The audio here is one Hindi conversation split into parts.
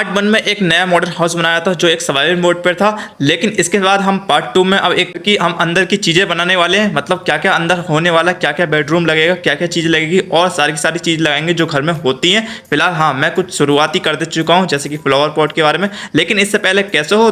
पार्ट 1 में एक नया मॉडल हाउस बनाया था जो एक सर्वाइवल मोड पर था, लेकिन इसके बाद हम पार्ट 2 में अब एक कि हम अंदर की चीज़ें बनाने वाले हैं। मतलब क्या क्या अंदर होने वाला, क्या क्या बेडरूम लगेगा, क्या क्या चीज़ लगेगी और सारी की सारी चीज़ लगाएंगे जो घर में होती हैं। फिलहाल हाँ, मैं कुछ शुरुआती कर दे चुका हूँ जैसे कि फ्लावर पॉट के बारे में। लेकिन इससे पहले कैसे हो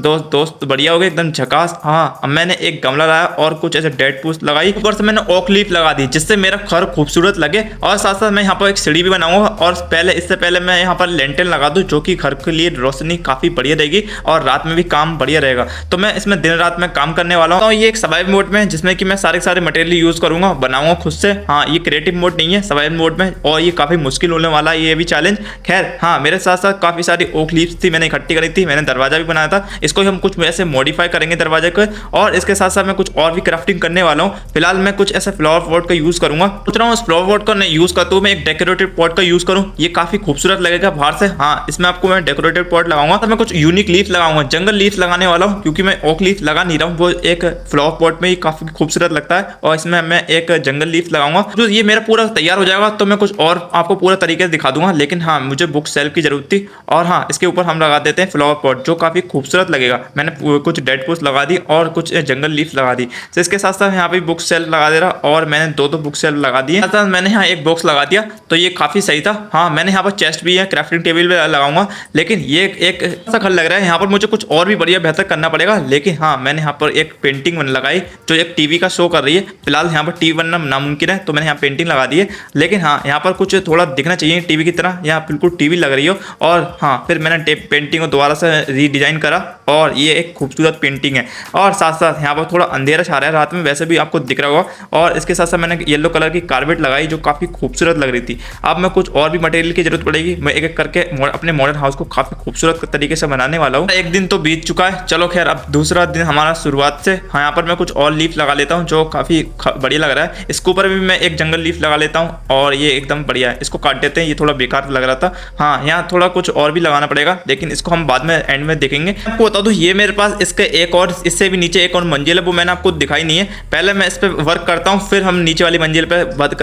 दोस्त बढ़िया हो गए एकदम झकास। हाँ, अब मैंने एक गमला लाया और कुछ ऐसे डेड पूस लगाई, ऊपर से मैंने ओक लीफ लगा दी जिससे मेरा घर खूबसूरत लगे। और साथ साथ मैं यहाँ पर एक सीढ़ी भी बनाऊंगा और इससे पहले मैं यहाँ पर लेंटेन लगा दूँ जो कि घर के लिए रोशनी काफ़ी बढ़िया रहेगी और रात में भी काम बढ़िया रहेगा। तो मैं इसमें दिन रात में काम करने वाला हूँ। तो ये एक सर्वाइवल मोड में है जिसमें कि मैं सारे मटेरियल यूज़ करूँगा, बनाऊंगा खुद से। हाँ, ये क्रिएटिव मोड नहीं है, सर्वाइवल मोड में, और ये काफ़ी मुश्किल होने वाला है ये भी चैलेंज। खैर हाँ, मेरे साथ साथ काफ़ी सारी ओक लीव्स थी, मैंने इकट्ठी करी थी। मैंने दरवाजा भी बनाया था, इसको हम कुछ ऐसे मॉडिफाई करेंगे दरवाजे को। और इसके साथ साथ मैं कुछ और भी क्राफ्टिंग करने वाला हूँ। फिलहाल मैं कुछ ऐसे फ्लावर पॉट का यूज़ करूँगा। सोच रहा हूँ उस फ्लावर पॉट का यूज़ करता हूँ मैं एक डेकोरेटिव पॉट का यूज़ करूँ, ये काफ़ी खूबसूरत लगेगा बाहर से। हाँ, इसमें आपको मैं डेकोरेटिव पॉट लगाऊंगा। तो मैं कुछ यूनिक लीफ लगाऊंगा, जंगल लीफ लगाने वाला हूँ क्योंकि मैं ओक लीफ लगा नहीं रहा हूँ। वो एक फ्लावर पॉट में ही काफ़ी खूबसूरत लगता है और इसमें मैं एक जंगल लीफ लगाऊंगा। जो ये मेरा पूरा तैयार हो जाएगा तो मैं कुछ और आपको पूरा तरीके से दिखा दूंगा। लेकिन हाँ, मुझे बुक सेल्फ की जरूरत थी और हाँ, इसके ऊपर हम लगा देते हैं फ्लावर पॉट जो काफ़ी खूबसूरत लगेगा। मैंने कुछ डेड पोस्ट लगा दी और कुछ जंगल लीफ लगा दी। तो इसके साथ साथ यहाँ पे बुक सेल्फ लगा दे रहा और मैंने दो बुक सेल्फ लगा दिए। साथ मैंने यहाँ एक बॉक्स लगा दिया तो ये काफ़ी सही था। हाँ, मैंने यहाँ पर चेस्ट भी है, क्राफ्टिंग टेबल भी लगाऊंगा। लेकिन ये एक ऐसा घर लग रहा है, यहाँ पर मुझे कुछ और भी बढ़िया बेहतर करना पड़ेगा। लेकिन हाँ, मैंने यहाँ पर एक पेंटिंग लगाई जो एक टीवी का शो कर रही है। फिलहाल यहाँ पर टीवी बनना नामुमकिन है तो मैंने यहाँ पेंटिंग लगा दी है। लेकिन हाँ, यहाँ पर कुछ थोड़ा दिखना चाहिए टीवी की तरह, यहाँ बिल्कुल टीवी लग रही हो। और हाँ, फिर मैंने पेंटिंग को दोबारा से रीडिज़ाइन करा और ये एक खूबसूरत पेंटिंग है। और साथ साथ यहाँ पर थोड़ा अंधेरा छा रहा है रात में, वैसे भी आपको दिख रहा होगा। और इसके साथ साथ मैंने येलो कलर की कारपेट लगाई जो काफ़ी खूबसूरत लग रही थी। अब मैं कुछ और भी मटेरियल की जरूरत पड़ेगी, मैं एक एक करके अपने मॉडर्न हाउस को काफ़ी खूबसूरत तरीके से बनाने वाला हूँ। एक दिन तो बीत चुका है, चलो खैर अब दूसरा दिन हमारा शुरुआत से। हाँ, यहाँ पर मैं कुछ और लीफ लगा लेता हूँ जो काफ़ी बढ़िया लग रहा है। इसके ऊपर भी मैं एक जंगल लीफ लगा लेता हूँ और ये एकदम बढ़िया है। इसको काट देते हैं, ये थोड़ा बेकार लग रहा था। हाँ, यहाँ थोड़ा कुछ और भी लगाना पड़ेगा लेकिन इसको हम बाद में एंड में देखेंगे। आपको बता दूँ ये मेरे पास इसके एक और इससे भी नीचे एक और मंजिल है, वो मैंने आपको दिखाई नहीं है। पहले मैं इस पर वर्क करता हूँ फिर हम नीचे वाली मंजिल पर बात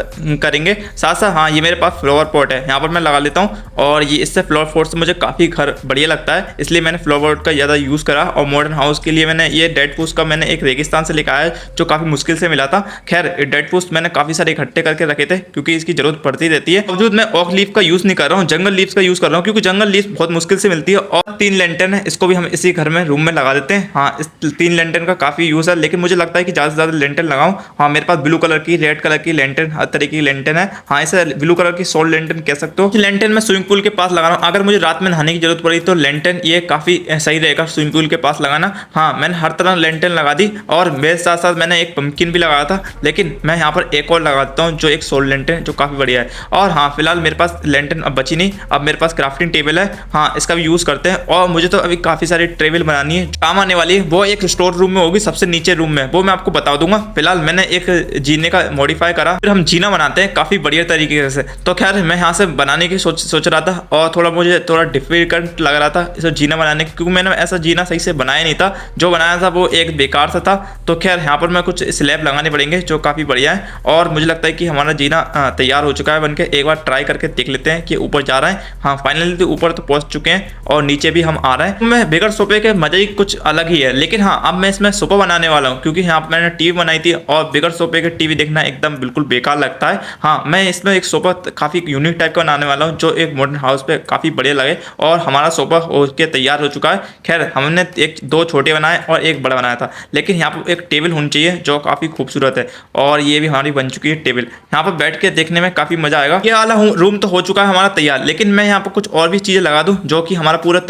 करेंगे। साथ साथ हाँ, ये मेरे पास फ्लावर पॉट है, यहाँ पर मैं लगा लेता हूँ और ये इससे फ्लावर पॉट से मुझे काफ़ी घर बढ़िया लगता है, इसलिए मैंने फ्लावर पॉट का ज़्यादा यूज़ करा। और मॉडर्न हाउस के लिए मैंने ये डेड पूस का मैंने एक रेगिस्तान से लेकर आया जो काफ़ी मुश्किल से मिला था। खैर डेड पूस मैंने काफ़ी सारे इकट्ठे करके रखे थे क्योंकि इसकी जरूरत पड़ती रहती है। बावजूद मैं ओक लीफ का यूज़ नहीं कर रहा हूँ, जंगल लीफ का यूज़ कर रहा हूँ क्योंकि जंगल लीफ बहुत मुश्किल से मिलती है। और 3 लेंटन है, इसको भी हम इसी घर में रूम में लगा देते हैं। हाँ, इस 3 लेंटन का काफ़ी यूज़ है, लेकिन मुझे लगता है कि ज़्यादा से ज़्यादा लेंटन लगाऊं। हाँ, मेरे पास ब्लू कलर की, रेड कलर की लेंटन, हर तरीके की लेंटन है। हाँ, इसे ब्लू कलर की सोल लेंटन कह सकते हो। लेंटन मैं स्विमिंग पूल के पास लगा रहा हूँ, अगर मुझे रात में नहाने की जरूरत पड़ी तो लेंटन ये काफ़ी सही रहेगा स्विमिंग पूल के पास लगाना। हाँ, मैंने हर तरह लेंटन लगा दी और मेरे साथ साथ मैंने एक पंपकिन भी लगाया था, लेकिन मैं यहाँ पर एक और लगाता हूँ जो एक सोल लेंटन जो काफ़ी बढ़िया है। और हाँ, फिलहाल मेरे पास लेंटन अब बची नहीं, अब मेरे पास क्राफ्टिंग टेबल है। हाँ, इसका भी यूज़ करते हैं। और मुझे तो अभी काफ़ी सारी टेबल बनानी है, काम आने वाली है। वो एक स्टोर रूम में होगी, सबसे नीचे रूम में, वो मैं आपको बता दूंगा। फिलहाल मैंने एक जीने का मॉडिफाई करा, फिर हम जीना बनाते हैं काफ़ी बढ़िया तरीके से। तो खैर मैं यहाँ से बनाने की सोच रहा था और मुझे थोड़ा डिफिकल्ट लग रहा था इसे जीना बनाने की, क्योंकि मैंने ऐसा जीना सही से बनाया नहीं था, जो बनाया था वो एक बेकार सा था। तो खैर यहाँ पर मैं कुछ स्लैब लगाने पड़ेंगे जो काफ़ी बढ़िया है और मुझे लगता है कि हमारा जीना तैयार हो चुका है बनके। एक बार ट्राई करके देख लेते हैं कि ऊपर जा रहा है। हाँ, फाइनली तो ऊपर तो पहुँच चुके हैं और नीचे भी हम आ रहे हैं। मैं बगैर सोफे के मज़े ही कुछ अलग ही है। लेकिन हाँ, अब मैं इसमें सोफा बनाने वाला हूँ क्योंकि यहाँ पर मैंने टीवी बनाई थी और बगैर सोफे के टीवी देखना एकदम बिल्कुल बेकार लगता है। हाँ, मैं इसमें एक सोफा काफ़ी यूनिक टाइप का बनाने वाला हूँ जो एक मॉडर्न हाउस पे काफ़ी बढ़िया लगे और हमारा सोफा होके तैयार हो चुका है। खैर हमने 2 छोटे बनाए और एक बड़ा बनाया था, लेकिन यहाँ पर एक टेबल होनी चाहिए जो काफ़ी खूबसूरत है और ये भी हमारी बन चुकी है टेबल। यहाँ पर बैठ के देखने में काफ़ी मज़ा आएगा। ये वाला रूम तो हो चुका है हमारा तैयार, लेकिन मैं यहाँ पर कुछ और भी चीज़ें लगा दूँ जो कि हमारा पूरा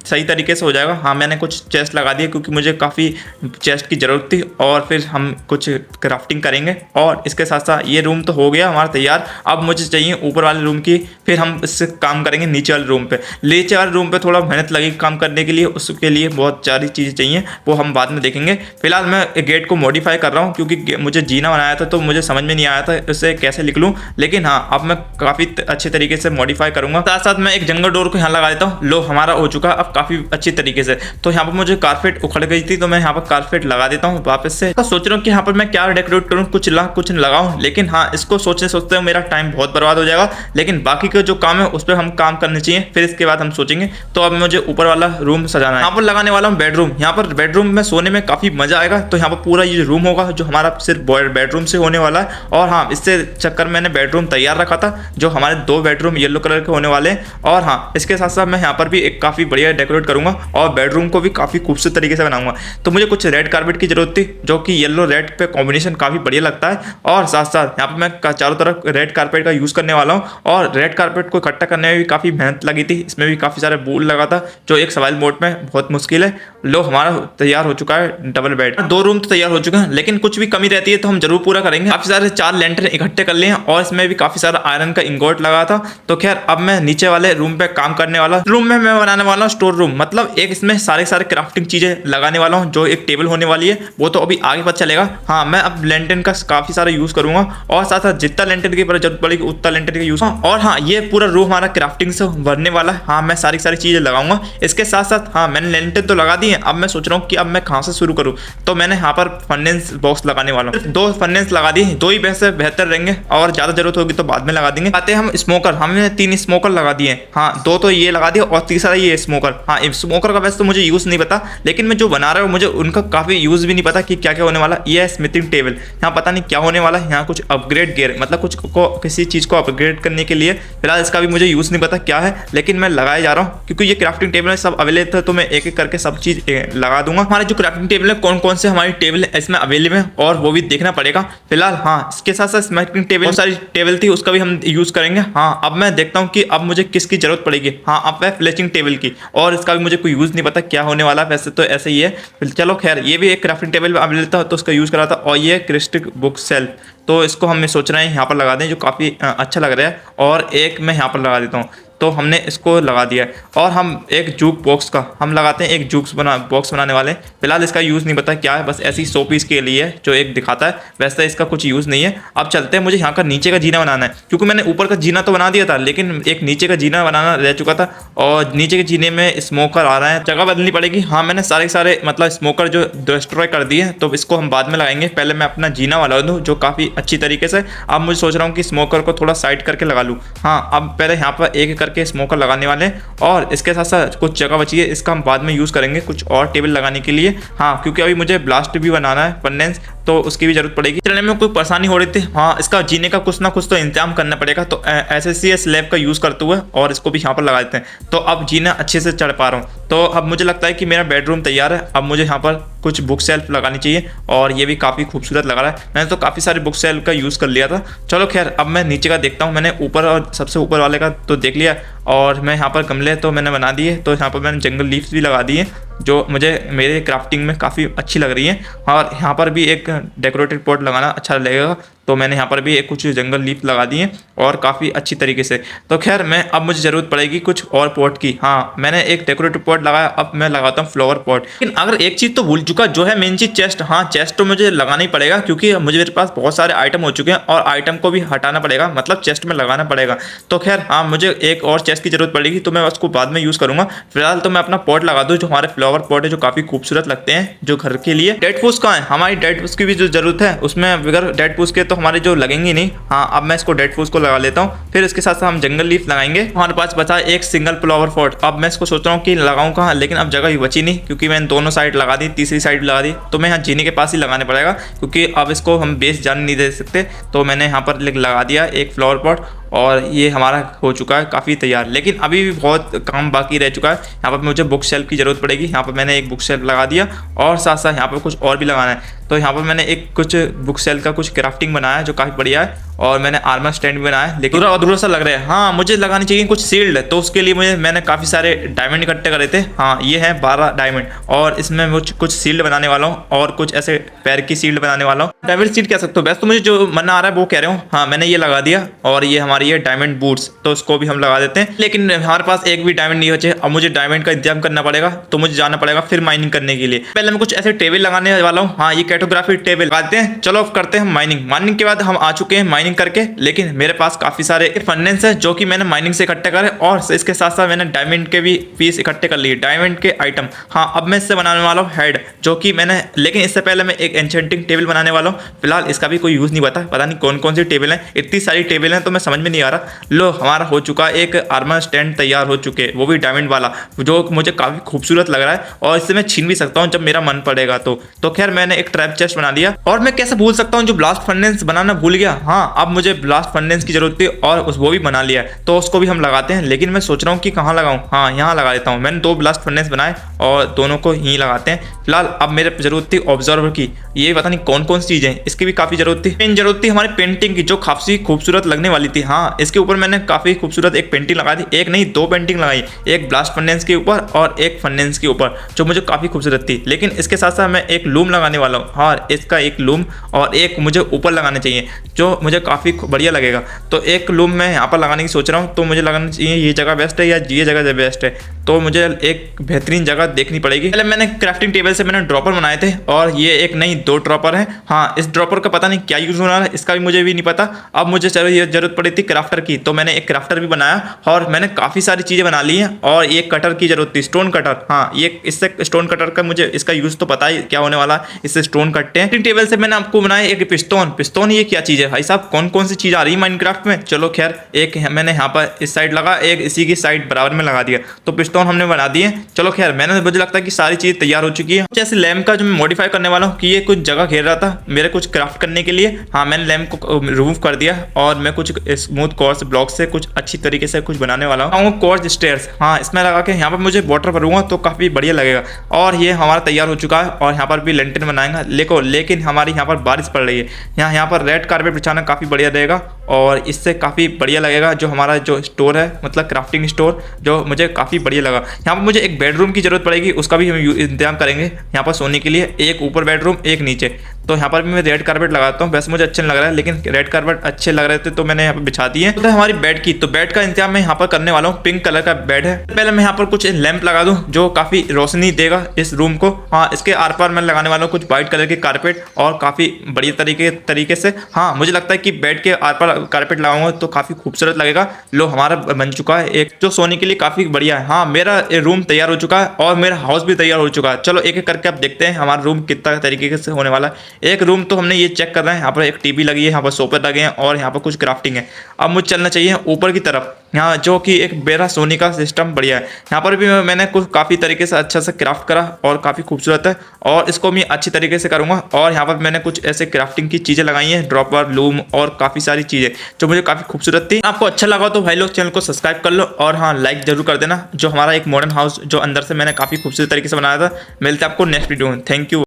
सही तरीके से हो जाएगा। हाँ, मैंने कुछ चेस्ट लगा दिए क्योंकि मुझे काफ़ी चेस्ट की ज़रूरत थी और फिर हम कुछ क्राफ्टिंग करेंगे। और इसके साथ साथ ये रूम तो हो गया हमारा तैयार। अब मुझे चाहिए ऊपर वाले रूम की, फिर हम इससे काम करेंगे नीचे वाले रूम पे। नीचे वाले रूम पे थोड़ा मेहनत लगेगी काम करने के लिए, उसके लिए बहुत सारी चीज़ें चाहिए, वो हम बाद में देखेंगे। फिलहाल मैं गेट को मॉडिफाई कर रहा हूँ क्योंकि मुझे जीना बनाया था तो मुझे समझ में नहीं आया था उसे कैसे लिख लूँ। लेकिन हाँ, अब मैं काफ़ी अच्छे तरीके से मॉडिफाई करूँगा। साथ साथ मैं एक जंगल डोर को यहाँ लगा देता हूँ। लो, हमारा हो चुका अब काफ़ी अच्छी तरीके से। तो यहाँ पर मुझे कारपेट उखड़ गई थी, तो मैं यहाँ पर कारपेट लगा देता हूँ वापस से। तो सोच रहा हूँ कि यहाँ पर मैं क्या डेकोरेट करूँ, कुछ लगाऊँ, लेकिन हाँ इसको सोचते सोचते मेरा टाइम बहुत बर्बाद हो जाएगा। लेकिन बाकी का जो काम है उस पर हम काम करने चाहिए, फिर इसके बाद हम सोचेंगे। तो अब मुझे ऊपर वाला रूम सजाना है। यहाँ पर लगाने वाला हूँ बेडरूम। यहाँ पर बेडरूम में सोने में काफी मजा आएगा। तो यहाँ पर पूरा ये रूम होगा जो हमारा सिर्फ बेडरूम से होने वाला है। और हाँ, इससे चक्कर मैंने बेडरूम तैयार रखा था, जो हमारे 2 बेडरूम येलो कलर के होने वाले हैं। और हाँ, इसके साथ साथ मैं यहाँ पर भी एक काफी बढ़िया डेकोरेट करूंगा और बेडरूम को भी काफी खूबसूरत तरीके से बनाऊंगा। तो मुझे कुछ रेड कारपेट की जरूरत थी, जो कि येलो रेड पे कॉम्बिनेशन काफी बढ़िया लगता है। और साथ साथ यहाँ पर मैं चारों तरफ रेड कारपेट का यूज करने वाला हूँ। और रेड कारपेट को इकट्ठा करने में भी काफी मेहनत लगी थी, इसमें भी काफी सारे बोल लगा था, जो एक सर्वाइवल मोड में बहुत मुश्किल है। लो, हमारा तैयार हो चुका है डबल बेड। 2 रूम तो तैयार हो चुके हैं, लेकिन कुछ भी कमी रहती है तो हम जरूर पूरा करेंगे। काफी सारे 4 लैंटर्न इकट्ठे कर लिए हैं और इसमें भी काफी सारा आयरन का इंगोट लगा था। तो खैर, अब मैं नीचे वाले रूम पे काम करने वाला। रूम में मैं बनाने वाला हूँ स्टोर रूम, मतलब एक इसमें सारे क्राफ्टिंग चीजें लगाने वाला हूँ, जो एक टेबल होने वाली है। वो तो अभी आगे पता चलेगा। हाँ, मैं अब लैंटर्न का काफी सारा यूज करूंगा और साथ साथ जितना लैंटर्न की जरूरत पड़ेगी उतना लैंटर्न का यूज। और हाँ, ये पूरा रूम हमारा क्राफ्टिंग से भरने वाला है। हाँ, मैं सारी चीजें लगाऊंगा। इसके साथ साथ हाँ, मैंने लैंटर्न तो लगा दी है। अब मैं सोच रहा हूँ कि अब मैं कहाँ से शुरू करूँ। तो मैंने यहाँ पर फर्नेस बॉक्स लगाने वाला हूँ। 2 फर्नेस लगा दिए, 2 ही वैसे बेहतर रहेंगे, और ज्यादा जरूरत होगी तो बाद में लगा देंगे। आते हैं हम स्मोकर। हमने 3 स्मोकर लगा दिए। हाँ, 2 तो ये लगा दिए और तीसरा ये स्मोकर। हाँ, स्मोकर का वैसे तो मुझे यूज नहीं पता, लेकिन मैं जो बना रहा हूँ मुझे उनका काफी यूज भी नहीं पता कि क्या क्या होने वाला। ये है स्मिथिंग टेबल। यहाँ पता नहीं क्या होने वाला है। यहाँ कुछ अपग्रेड गियर, मतलब कुछ को किसी चीज को अपग्रेड करने के लिए। फिलहाल इसका भी मुझे यूज नहीं पता क्या है, लेकिन मैं लगाए जा रहा हूँ क्योंकि ये क्राफ्टिंग टेबल में सब अवेलेबल था। तो मैं एक एक करके सब चीज लगा दूंगा। हमारे जो क्राफ्टिंग टेबल है, कौन कौन से हमारी टेबल इसमें अवेलेबल है और वो भी देखना पड़ेगा। फिलहाल हाँ, इसके साथ साथ स्मैकिंग टेबल, बहुत सारी टेबल थी, उसका भी हम यूज करेंगे। हाँ, अब मैं देखता हूँ कि अब मुझे किसकी जरूरत पड़ेगी। हाँ, अब है फ्लेचिंग टेबल की, और इसका भी मुझे कोई यूज नहीं पता क्या होने वाला है। वैसे तो ऐसे ही है। चलो खैर, ये भी एक क्राफ्टिंग टेबल अवेलेबल था तो उसका यूज करा था। और ये क्रिस्टिक बुक सेल्फ, तो इसको हम सोच रहे हैं यहाँ पर लगा दें, जो काफ़ी अच्छा लग रहा है। और एक मैं यहाँ पर लगा देता हूँ, तो हमने इसको लगा दिया है। और हम एक जूक बॉक्स का हम लगाते हैं, एक जूक्स बॉक्स बनाने वाले। फिलहाल इसका यूज़ नहीं पता क्या है, बस ऐसी शो पीस के लिए है जो एक दिखाता है। वैसे इसका कुछ यूज़ नहीं है। अब चलते हैं, मुझे यहाँ का नीचे का जीना बनाना है, क्योंकि मैंने ऊपर का जीना तो बना दिया था, लेकिन एक नीचे का जीना बनाना रह चुका था। और नीचे के जीने में स्मोकर आ रहा है, जगह बदलनी पड़ेगी। हाँ, मैंने सारे मतलब स्मोकर जो डिस्ट्रॉय कर दिए, तो इसको हम बाद में लगाएंगे। पहले मैं अपना जीना वाला दूँ, जो काफ़ी अच्छी तरीके से। अब मुझे सोच रहा हूँ कि स्मोकर को थोड़ा साइड करके लगा लूँ। हाँ, अब पहले यहाँ पर एक करके स्मोकर लगाने वाले, और इसके साथ साथ कुछ जगह बची है, इसका हम बाद में यूज करेंगे कुछ और टेबल लगाने के लिए। हाँ, क्योंकि अभी मुझे ब्लास्ट भी बनाना है फर्नेस, तो उसकी भी जरूरत पड़ेगी। चलने में कोई परेशानी हो रही थी। हाँ, इसका जीने का कुछ ना कुछ तो इंतजाम करना पड़ेगा। तो ऐसे स्लैब का यूज करते हुए और इसको भी यहाँ पर लगा देते हैं। तो अब जीना अच्छे से चढ़ पा रहा हूँ। तो अब मुझे लगता है कि मेरा बेडरूम तैयार है। अब मुझे यहाँ पर कुछ बुक सेल्फ लगानी चाहिए, और ये भी काफ़ी खूबसूरत लग रहा है। मैंने तो काफ़ी सारे बुक सेल्फ का यूज़ कर लिया था। चलो खैर, अब मैं नीचे का देखता हूँ। मैंने ऊपर और सबसे ऊपर वाले का तो देख लिया, और मैं यहाँ पर गमले तो मैंने बना दिए। तो यहाँ पर मैंने जंगल लीव्स भी लगा दिए, जो मुझे मेरे क्राफ्टिंग में काफ़ी अच्छी लग रही है। और यहाँ पर भी एक डेकोरेटिव पॉट लगाना अच्छा लगेगा, तो मैंने यहाँ पर भी एक कुछ जंगल लीफ लगा दिए, और काफ़ी अच्छी तरीके से। तो खैर, मैं अब मुझे ज़रूरत पड़ेगी कुछ और पॉट की। हाँ, मैंने एक डेकोरेटिव पॉट लगाया, अब मैं लगाता हूँ फ्लावर पॉट। लेकिन अगर एक चीज़ तो भूल चुका, जो है मेन चीज़ चेस्ट। हाँ, चेस्ट तो मुझे लगाना ही पड़ेगा, क्योंकि मुझे मेरे पास बहुत सारे आइटम हो चुके हैं, और आइटम को भी हटाना पड़ेगा, मतलब चेस्ट में लगाना पड़ेगा। तो खैर हाँ, मुझे एक और चेस्ट की जरूरत पड़ेगी, तो मैं उसको बाद में यूज़ करूँगा। फिलहाल तो मैं अपना पॉट लगा दूँ, जो हमारे फ्लावर पॉट है, जो काफ़ी खूबसूरत लगते हैं, जो घर के लिए। डेड पूस कहाँ है? हमारी डेड पूस की भी जो जरूरत है, उसमें बगैर डेड पूस के तो हमारे जो लगेंगे नहीं। हाँ, अब मैं इसको डेड पूस को लगा लेता हूँ। फिर इसके साथ साथ हम जंगल लीफ लगाएंगे। हमारे पास बचा एक सिंगल फ्लावर पॉट। अब मैं इसको सोच रहा हूँ कि लगाऊं कहाँ, लेकिन अब जगह ही बची नहीं, क्योंकि मैंने दोनों साइड लगा दी, तीसरी साइड लगा दी। तो मैं यहाँ जीने के पास ही लगाने पड़ेगा, क्योंकि अब इसको हम बेस जाने नहीं दे सकते। तो मैंने यहाँ पर लगा दिया एक फ्लावर पॉट, और ये हमारा हो चुका है काफ़ी तैयार। लेकिन अभी भी बहुत काम बाकी रह चुका है। यहाँ पर मुझे बुक शेल्फ की ज़रूरत पड़ेगी। यहाँ पर मैंने एक बुक शेल्फ लगा दिया, और साथ साथ यहाँ पर कुछ और भी लगाना है। तो यहाँ पर मैंने एक कुछ बुक शेल्फ का कुछ क्राफ्टिंग बनाया है, जो काफ़ी बढ़िया है। और मैंने आर्मर स्टैंड भी बनाया है, लेकिन अधूरा सा लग रहा है। हाँ, मुझे लगानी चाहिए कुछ शील्ड, तो उसके लिए मैंने काफ़ी सारे डायमंड इकट्ठे करे थे। हाँ, ये है 12 डायमंड, और इसमें मुझे कुछ शील्ड बनाने वाला हूँ, और कुछ ऐसे पैर की शील्ड बनाने वाला हूँ। डायमंड शील्ड कह सकते हो, वैसे तो मुझे जो मन आ रहा है वो कह रहा हूँ। हाँ, मैंने ये लगा दिया, और ये हमारी ये डायमंड बूट्स, तो उसको भी हम लगा देते हैं। लेकिन हमारे पास एक भी डायमंड नहीं बचे। अब मुझे डायमंड का इंतजाम करना पड़ेगा, तो मुझे जाना पड़ेगा फिर माइनिंग करने के लिए। पहले मैं कुछ ऐसे टेबल लगाने वाला हूँ। हाँ, ये क्या कैटोग्राफी टेबल लगाते हैं। चलो अब करते हैं माइनिंग के बाद हम आ चुके हैं माइनिंग करके, लेकिन मेरे पास काफी सारे फंडेंस है जो कि मैंने माइनिंग से इकट्ठे करे और इसके साथ साथ मैंने डायमंड के भी पीस इकट्ठे कर लिए, डायमंड के आइटम। हाँ, अब मैं इससे बनाने वाला हूँ हेड, जो कि मैंने, लेकिन इससे पहले मैं एक एन्चेंटिंग टेबल बनाने वाला हूँ। फिलहाल इसका भी कोई यूज नहीं पता नहीं कौन कौन सी टेबल है, इतनी सारी टेबल है तो मैं समझ में नहीं आ रहा। लो हमारा हो चुका एक आर्मर स्टैंड तैयार हो चुके, वो भी डायमंड वाला, जो मुझे काफी खूबसूरत लग रहा है और इससे मैं छीन भी सकता हूँ जब मेरा मन पड़ेगा तो खैर मैंने एक ट्रैप चेस्ट बना दिया। और मैं कैसे भूल सकता हूँ जो ब्लास्ट फर्नेस बनाना भूल गया। हाँ, अब मुझे ब्लास्ट फर्नेस की जरूरत थी और वो भी बना लिया है, तो उसको भी हम लगाते हैं। लेकिन मैं सोच रहा हूँ कि कहाँ लगाऊं। हाँ, यहाँ लगा देता हूँ। मैंने 2 ब्लास्ट फर्नेस बनाए और दोनों को यहीं लगाते हैं। फिलहाल अब मेरे जरूरत थी ऑब्जर्वर की, ये पता नहीं कौन कौन सी चीजें, इसकी भी काफी जरूरत थी। जरूरत थी हमारी पेंटिंग की, जो काफी खूबसूरत लगने वाली थी। हाँ, इसके ऊपर मैंने काफी खूबसूरत एक पेंटिंग लगा दी, एक नहीं 2 पेंटिंग लगाई, एक ब्लास्ट फर्नेस के ऊपर और एक फर्नेस के ऊपर, जो मुझे काफी खूबसूरत थी। लेकिन इसके साथ साथ मैं एक लूम लगाने वाला हूँ। हाँ, इसका एक लूम और एक मुझे ऊपर लगाने चाहिए, जो मुझे काफी बढ़िया लगेगा। तो एक लूम मैं यहाँ पर लगाने की सोच रहा हूँ, तो मुझे लगाना चाहिए ये जगह बेस्ट है या ये जगह बेस्ट है, तो मुझे एक बेहतरीन जगह देखनी पड़ेगी। पहले मैंने क्राफ्टिंग टेबल से मैंने ड्रॉपर बनाए थे और ये एक नहीं 2 ड्रॉपर हैं। हाँ, इस ड्रॉपर का पता नहीं क्या यूज होना है, इसका भी मुझे भी नहीं पता। अब मुझे चलो ये जरूरत पड़ी थी क्राफ्टर की, तो मैंने एक क्राफ्टर भी बनाया और मैंने काफी सारी चीजें बना ली हैं। और एक कटर की जरूरत थी, स्टोन कटर। हाँ, ये इससे स्टोन कटर का मुझे इसका यूज तो पता ही क्या होने वाला है, इससे स्टोन कटते हैं। टेबल से मैंने आपको बनाया एक पिस्टोन। ये क्या चीज है भाई साहब, कौन कौन सी चीज आ रही है माइनक्राफ्ट में। चलो खैर, एक मैंने यहाँ पर इस साइड लगा, एक इसी की साइड बराबर में लगा दिया, तो पिस्टोन हमने बना दिए। चलो खैर, मुझे लगता है कि सारी चीज तैयार हो चुकी है। जैसे लैम्प का जो मैं मॉडिफाई करने वाला हूँ कि ये कुछ जगह घेर रहा था मेरे कुछ क्राफ्ट करने के लिए। हाँ, मैंने लैम्प को रिमूव कर दिया और मैं कुछ स्मूथ कोर्स ब्लॉक से कुछ अच्छी तरीके से कुछ बनाने वाला हूँ। कोर्स स्टेयर्स, हाँ, इसमें लगा के यहाँ पर मुझे वाटर भरूंगा तो काफी बढ़िया लगेगा। और ये हमारा तैयार हो चुका है और यहाँ पर भी लेंटन बनाएंगे। लेकिन हमारी यहाँ पर बारिश पड़ रही है, यहाँ पर रेड कारपेट बिछाना काफी बढ़िया रहेगा और इससे काफी बढ़िया लगेगा। जो हमारा जो स्टोर है, मतलब क्राफ्टिंग स्टोर, जो मुझे काफी बढ़िया लगा। यहाँ पर मुझे एक बेडरूम की जरूरत पड़ेगी, उसका भी हम इंतजाम करेंगे। यहाँ पर सोने के लिए एक ऊपर बेडरूम, एक नीचे, तो यहाँ पर भी मैं रेड कारपेट लगाता हूँ। वैसे मुझे अच्छे नहीं लग रहा है, लेकिन रेड कारपेट अच्छे लग रहे थे तो मैंने यहाँ पर बिछा दिए। तो हमारी बेड की, तो बेड का इंतजाम मैं यहाँ पर करने वाला हूँ। पिंक कलर का बेड है। पहले मैं यहाँ पर कुछ लैंप लगा दूँ जो काफी रोशनी देगा इस रूम को। हाँ, इसके आर पार मैं लगाने वाला हूँ कुछ व्हाइट कलर के कारपेट और काफी बढ़िया तरीके से। हाँ, मुझे लगता है कि बेड के आर पार कारपेट लगाऊंगा तो काफी खूबसूरत लगेगा। लो, हमारा बन चुका है एक, जो सोने के लिए काफी बढ़िया है। हाँ, मेरा रूम तैयार हो चुका है और मेरा हाउस भी तैयार हो चुका है। चलो एक एक करके आप देखते हैं हमारा रूम कितना तरीके से होने वाला है। एक रूम तो हमने ये चेक कर रहे हैं, यहाँ पर एक टीवी लगी है, यहाँ पर सोफे लगे हैं और यहाँ पर कुछ क्राफ्टिंग है। अब मुझे चलना चाहिए ऊपर की तरफ, यहाँ जो कि एक मेरा सोने का सिस्टम बढ़िया है। यहाँ पर भी मैंने कुछ काफ़ी तरीके से अच्छा से क्राफ्ट करा और काफ़ी खूबसूरत है और इसको मैं अच्छी तरीके से करूँगा। और यहाँ पर मैंने कुछ ऐसे क्राफ्टिंग की चीज़ें लगाई हैं, ड्रॉपर, लूम और काफ़ी सारी चीज़ें जो मुझे काफ़ी खूबसूरत थी। आपको अच्छा लगा तो भाई लोग चैनल को सब्सक्राइब कर लो और हाँ, लाइक जरूर कर देना। जो हमारा एक मॉडर्न हाउस जो अंदर से मैंने काफ़ी खूबसूरत तरीके से बनाया था। मिलते हैं आपको नेक्स्ट वीडियो में। Thank you.